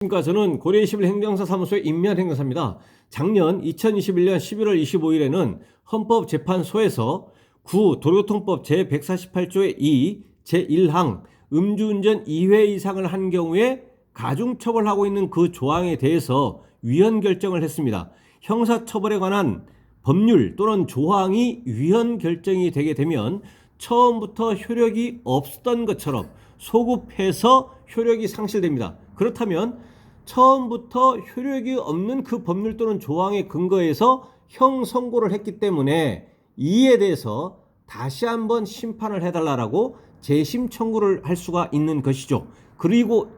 그러니까 저는 고려21 행정사 사무소의 임면행정사입니다. 작년 2021년 11월 25일에는 헌법재판소에서 도로교통법 제148조의 2 제1항 음주운전 2회 이상을 한 경우에 가중처벌하고 있는 그 조항에 대해서 위헌 결정을 했습니다. 형사처벌에 관한 법률 또는 조항이 위헌 결정이 되게 되면 처음부터 효력이 없었던 것처럼 소급해서 효력이 상실됩니다. 그렇다면 처음부터 효력이 없는 그 법률 또는 조항에 근거해서 형 선고를 했기 때문에 이에 대해서 다시 한번 심판을 해달라고 재심 청구를 할 수가 있는 것이죠. 그리고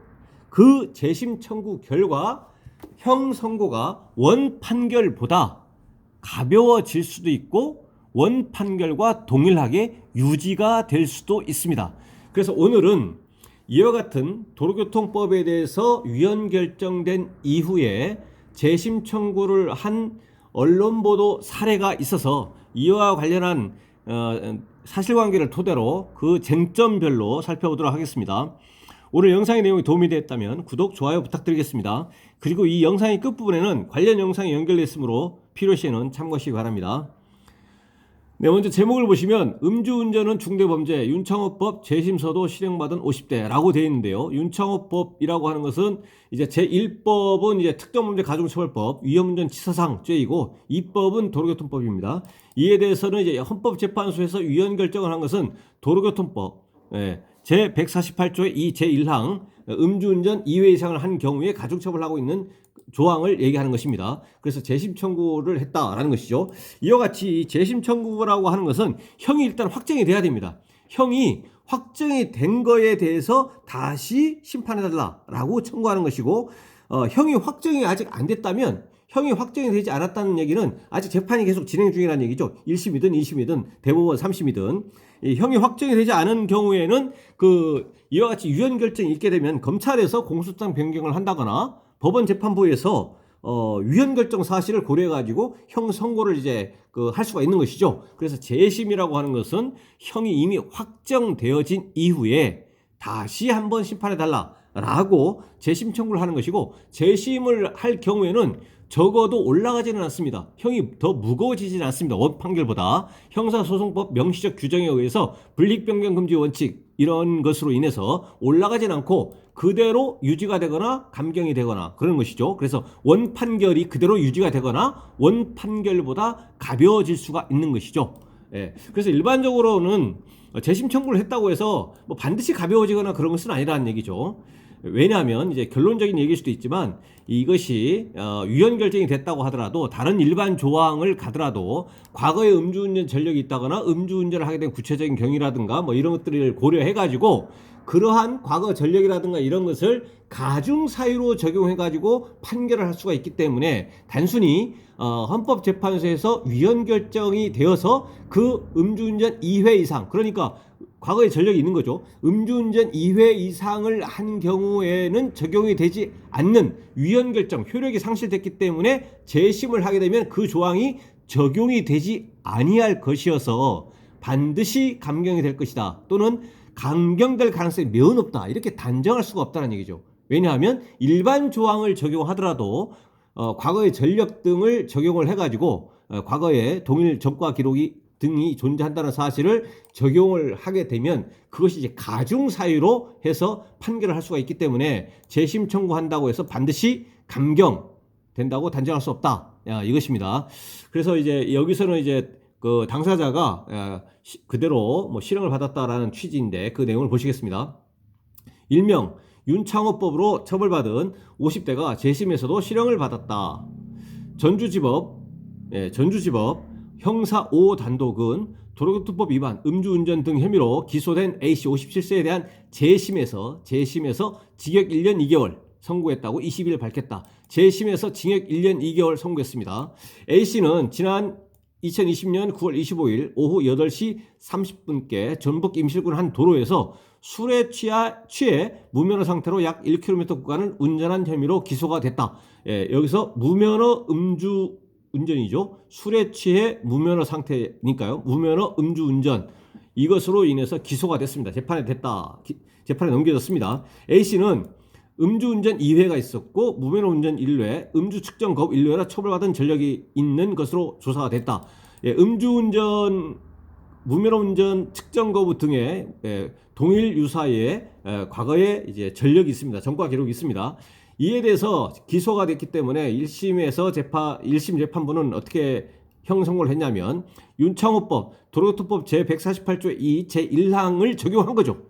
그 재심 청구 결과 형 선고가 원 판결보다 가벼워질 수도 있고 원 판결과 동일하게 유지가 될 수도 있습니다. 그래서 오늘은 이와 같은 도로교통법에 대해서 위헌 결정된 이후에 재심 청구를 한 언론 보도 사례가 있어서 이와 관련한 사실관계를 토대로 그 쟁점별로 살펴보도록 하겠습니다. 오늘 영상의 내용이 도움이 되었다면 구독, 좋아요 부탁드리겠습니다. 그리고 이 영상의 끝부분에는 관련 영상이 연결되어 있으므로 필요시에는 참고하시기 바랍니다. 네, 먼저 제목을 보시면 음주운전은 중대범죄 윤창호법 재심서도 실행받은 50대라고 되어 있는데요. 윤창호법이라고 하는 것은 이제 제1법은 이제 특정범죄 가중처벌법 위험운전치사상죄이고 2법은 도로교통법입니다. 이에 대해서는 이제 헌법재판소에서 위헌 결정을 한 것은 도로교통법 제148조의 2 제1항 음주운전 2회 이상을 한 경우에 가중처벌하고 있는 조항을 얘기하는 것입니다. 그래서 재심 청구를 했다라는 것이죠. 이와 같이 재심 청구라고 하는 것은 형이 일단 확정이 돼야 됩니다. 형이 확정이 된 거에 대해서 다시 심판해달라고 청구하는 것이고 형이 확정이 아직 안 됐다면 형이 확정이 되지 않았다는 얘기는 아직 재판이 계속 진행 중이라는 얘기죠. 1심이든 2심이든 대법원 3심이든 형이 확정이 되지 않은 경우에는 이와 같이 위헌 결정이 있게 되면 검찰에서 공소장 변경을 한다거나 법원 재판부에서 위헌 결정 사실을 고려해 가지고 형 선고를 이제 할 수가 있는 것이죠. 그래서 재심이라고 하는 것은 형이 이미 확정되어진 이후에 다시 한번 심판해 달라라고 재심 청구를 하는 것이고, 재심을 할 경우에는 적어도 올라가지는 않습니다. 형이 더 무거워지지는 않습니다. 원 판결보다. 형사소송법 명시적 규정에 의해서 불이익변경 금지 원칙 이런 것으로 인해서 올라가지는 않고 그대로 유지가 되거나 감경이 되거나 그런 것이죠. 그래서 원 판결이 그대로 유지가 되거나 원 판결보다 가벼워질 수가 있는 것이죠. 그래서 일반적으로는 재심 청구를 했다고 해서 뭐 반드시 가벼워지거나 그런 것은 아니라는 얘기죠. 왜냐하면 이제 결론적인 얘기일 수도 있지만 이것이 위헌 결정이 됐다고 하더라도 다른 일반 조항을 가더라도 과거에 음주운전 전력이 있다거나 음주운전을 하게 된 구체적인 경위라든가 뭐 이런 것들을 고려해 가지고 그러한 과거 전력이라든가 이런 것을 가중 사유로 적용해 가지고 판결을 할 수가 있기 때문에 단순히 헌법재판소에서 위헌 결정이 되어서 그 음주운전 2회 이상, 그러니까 과거에 전력이 있는 거죠. 음주운전 2회 이상을 한 경우에는 적용이 되지 않는 위헌 결정, 효력이 상실됐기 때문에 재심을 하게 되면 그 조항이 적용이 되지 아니할 것이어서 반드시 감경이 될 것이다, 또는 감경될 가능성이 매우 높다, 이렇게 단정할 수가 없다는 얘기죠. 왜냐하면 일반 조항을 적용하더라도 과거의 전력 등을 적용을 해가지고 과거에 동일 전과 기록이 등이 존재한다는 사실을 적용을 하게 되면 그것이 이제 가중 사유로 해서 판결을 할 수가 있기 때문에 재심 청구한다고 해서 반드시 감경된다고 단정할 수 없다, 이것입니다. 그래서 이제 여기서는 이제 그 당사자가 그대로 뭐 실형을 받았다라는 취지인데 그 내용을 보시겠습니다. 일명 윤창호법으로 처벌받은 50대가 재심에서도 실형을 받았다. 전주지법 형사 5단독은 도로교통법 위반, 음주운전 등 혐의로 기소된 A씨 57세에 대한 재심에서 징역 1년 2개월 선고했다고 20일 밝혔다. 재심에서 징역 1년 2개월 선고했습니다. A씨는 지난 2020년 9월 25일 오후 8시 30분께 전북 임실군 한 도로에서 술에 취해 무면허 상태로 약 1km 구간을 운전한 혐의로 기소가 됐다. 여기서 무면허 운전이죠. 술에 취해 무면허 상태니까요. 무면허 음주운전, 이것으로 인해서 기소가 됐습니다. 재판에 넘겨졌습니다. A씨는 음주운전 2회가 있었고 무면허운전 1회, 음주 측정 거부 1회라 처벌받은 전력이 있는 것으로 조사가 됐다. 예, 음주운전, 무면허운전 측정 거부 등의 동일 유사의 과거에 이제 전력이 있습니다. 전과 기록이 있습니다. 이에 대해서 기소가 됐기 때문에 1심 재판부는 어떻게 형성을 했냐면 윤창호법, 도로교통법 제148조 2 제1항을 적용한 거죠.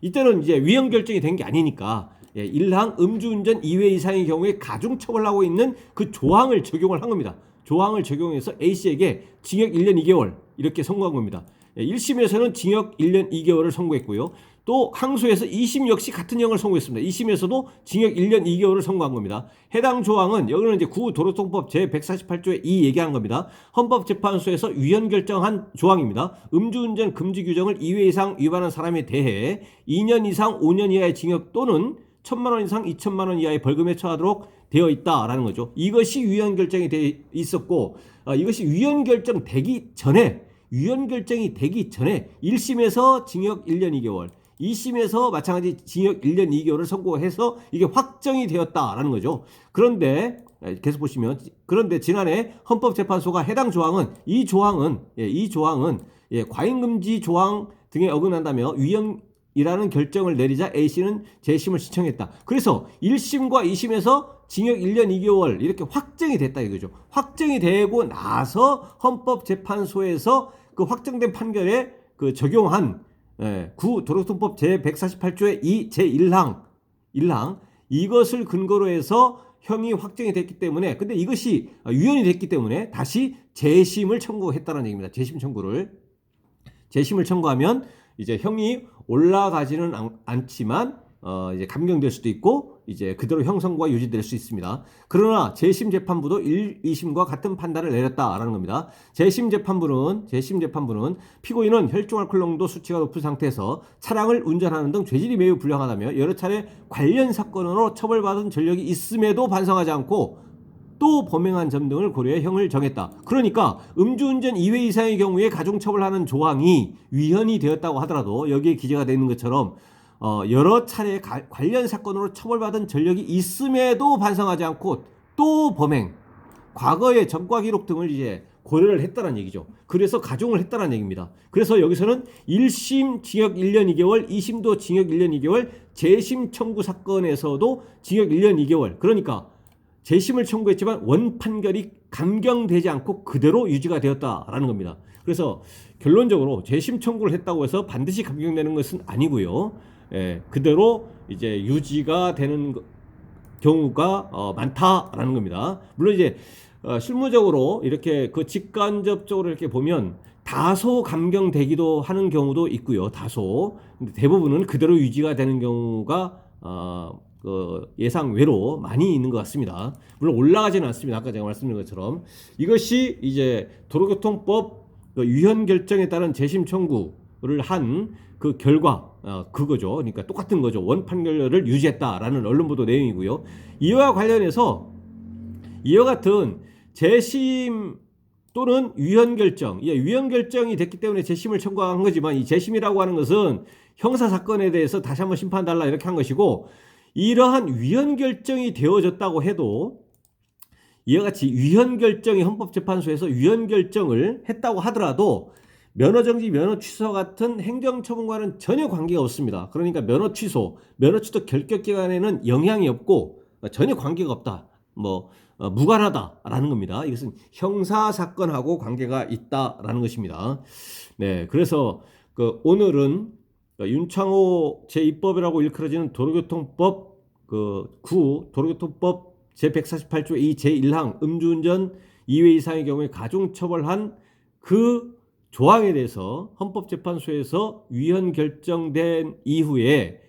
이때는 이제 위헌 결정이 된 게 아니니까 1항 음주운전 2회 이상의 경우에 가중처벌하고 있는 그 조항을 적용을 한 겁니다. 조항을 적용해서 A씨에게 징역 1년 2개월 이렇게 선고한 겁니다. 1심에서는 징역 1년 2개월을 선고했고요. 또 항소에서 2심 역시 같은 형을 선고했습니다. 2심에서도 징역 1년 2개월을 선고한 겁니다. 해당 조항은 여기는 이제 구도로통법 제148조에 2 얘기한 겁니다. 헌법재판소에서 위헌 결정한 조항입니다. 음주운전 금지 규정을 2회 이상 위반한 사람에 대해 2년 이상 5년 이하의 징역 또는 1,000만 원 이상 2천만 원 이하의 벌금에 처하도록 되어 있다라는 거죠. 이것이 위헌 결정이 돼 있었고 이것이 위헌 결정이 되기 전에 1심에서 징역 1년 2개월, 2심에서 마찬가지 징역 1년 2개월을 선고해서 이게 확정이 되었다라는 거죠. 그런데 계속 보시면 그런데 지난해 헌법재판소가 해당 조항은 이 조항은 과잉금지 조항 등에 어긋난다며 위헌이라는 결정을 내리자 A씨는 재심을 신청했다. 그래서 1심과 2심에서 징역 1년 2개월 이렇게 확정이 됐다 이거죠. 확정이 되고 나서 헌법재판소에서 그 확정된 판결에 그 적용한 구도로교통법 제148조의 2 제1항 이것을 근거로 해서 형이 확정이 됐기 때문에 근데 이것이 위헌이 됐기 때문에 다시 재심을 청구했다는 얘기입니다. 재심을 청구하면 이제 형이 올라가지는 않지만 이제 감경될 수도 있고 이제 그대로 형성과 유지될 수 있습니다. 그러나 재심 재판부도 1, 2심과 같은 판단을 내렸다라는 겁니다. 재심 재판부는 피고인은 혈중 알코올 농도 수치가 높은 상태에서 차량을 운전하는 등 죄질이 매우 불량하다며 여러 차례 관련 사건으로 처벌받은 전력이 있음에도 반성하지 않고 또 범행한 점 등을 고려해 형을 정했다. 그러니까 음주운전 2회 이상의 경우에 가중처벌하는 조항이 위헌이 되었다고 하더라도 여기에 기재가 되어 있는 것처럼 여러 차례 관련 사건으로 처벌받은 전력이 있음에도 반성하지 않고 또 범행, 과거의 전과 기록 등을 이제 고려를 했다는 얘기죠. 그래서 가중을 했다는 얘기입니다. 그래서 여기서는 1심 징역 1년 2개월, 2심도 징역 1년 2개월, 재심 청구 사건에서도 징역 1년 2개월. 그러니까 재심을 청구했지만 원 판결이 감경되지 않고 그대로 유지가 되었다라는 겁니다. 그래서 결론적으로 재심 청구를 했다고 해서 반드시 감경되는 것은 아니고요. 그대로 이제 유지가 되는 경우가 많다라는 겁니다. 물론 이제 실무적으로 이렇게 그 직간접적으로 이렇게 보면 다소 감경되기도 하는 경우도 있고요. 근데 대부분은 그대로 유지가 되는 경우가 예상 외로 많이 있는 것 같습니다. 물론 올라가지는 않습니다. 아까 제가 말씀드린 것처럼 이것이 이제 도로교통법 위헌 결정에 따른 재심 청구를 한 그 결과 그거죠. 그러니까 똑같은 거죠. 원 판결을 유지했다라는 언론 보도 내용이고요. 이와 관련해서 이와 같은 재심 또는 위헌 결정, 위헌 결정이 됐기 때문에 재심을 청구한 거지만 이 재심이라고 하는 것은 형사 사건에 대해서 다시 한번 심판달라 이렇게 한 것이고 이러한 위헌 결정이 되어졌다고 해도 이와 같이 위헌 결정이 헌법재판소에서 위헌 결정을 했다고 하더라도 면허정지, 면허 취소 같은 행정처분과는 전혀 관계가 없습니다. 그러니까 면허 취소 결격기간에는 영향이 없고 전혀 관계가 없다. 무관하다라는 겁니다. 이것은 형사사건하고 관계가 있다라는 것입니다. 네, 그래서 오늘은 윤창호 제2법이라고 일컬어지는 도로교통법 도로교통법 제148조 2 제1항 음주운전 2회 이상의 경우에 가중처벌한 그 조항에 대해서 헌법재판소에서 위헌 결정된 이후에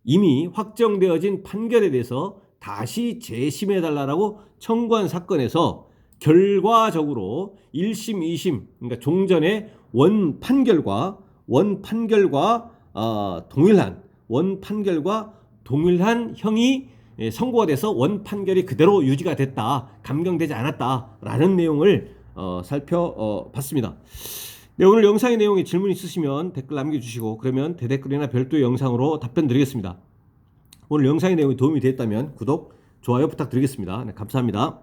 이미 확정되어진 판결에 대해서 다시 재심해달라고 청구한 사건에서 결과적으로 1심, 2심 그러니까 종전의 원 판결과 동일한 형이 선고가 돼서 원 판결이 그대로 유지가 됐다, 감경되지 않았다라는 내용을 살펴봤습니다. 네, 오늘 영상의 내용에 질문 있으시면 댓글 남겨주시고 그러면 대댓글이나 별도의 영상으로 답변 드리겠습니다. 오늘 영상의 내용이 도움이 됐다면 구독, 좋아요 부탁드리겠습니다. 네, 감사합니다.